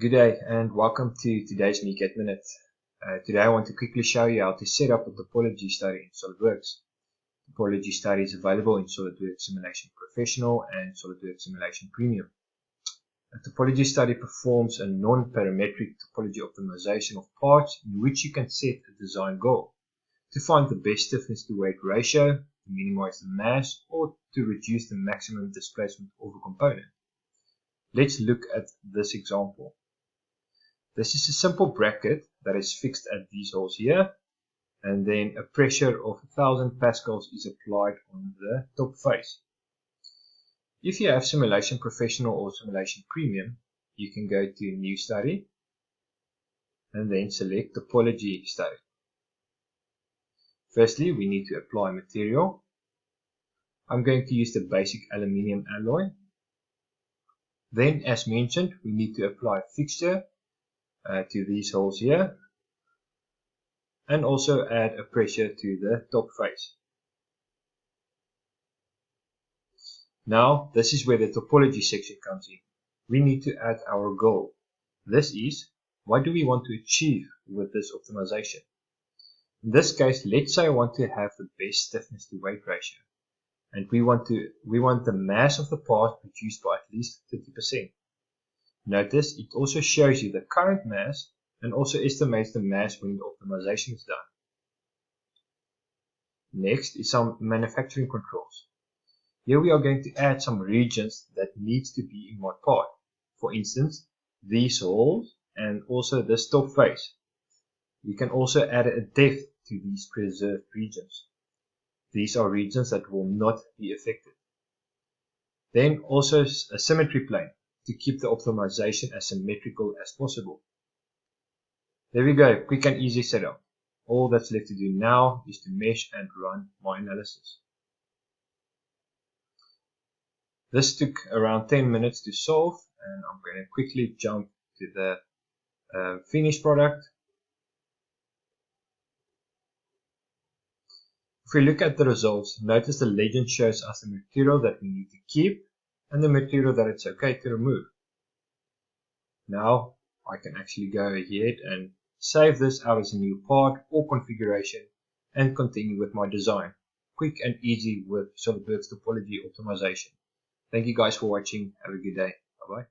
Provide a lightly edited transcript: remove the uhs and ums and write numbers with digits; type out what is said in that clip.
Good day and welcome to today's MecadMinute. Today I want to quickly show you how to set up a topology study in SolidWorks. Topology study is available in SolidWorks Simulation Professional and SolidWorks Simulation Premium. A topology study performs a non-parametric topology optimization of parts in which you can set a design goal to find the best stiffness to weight ratio, to minimize the mass, or to reduce the maximum displacement of a component. Let's look at this example. This is a simple bracket that is fixed at these holes here, and then a pressure of 1000 pascals is applied on the top face. If you have Simulation Professional or Simulation Premium, you can go to New Study and then select Topology Study. Firstly, we need to apply material. I'm going to use the basic aluminium alloy. Then, as mentioned, we need to apply a fixture to these holes here, and also add a pressure to the top face. Now this is where the topology section comes in. We need to add our goal. This is, what do we want to achieve with this optimization? In this case, let's say I want to have the best stiffness to weight ratio, and we want the mass of the part reduced by at least 30%. Notice it also shows you the current mass and also estimates the mass when the optimization is done. Next is some manufacturing controls. Here we are going to add some regions that needs to be in my part. For instance, these holes and also this top face. We can also add a depth to these preserved regions. These are regions that will not be affected. Then also a symmetry plane to keep the optimization as symmetrical as possible. There we go, quick and easy setup. All that's left to do now is to mesh and run my analysis. This took around 10 minutes to solve, and I'm going to quickly jump to the finished product. If we look at the results, notice the legend shows us the material that we need to keep and the material that it's okay to remove. Now I can actually go ahead and save this out as a new part or configuration and continue with my design. Quick and easy with SolidWorks topology optimization. Thank you guys for watching. Have a good day. Bye bye.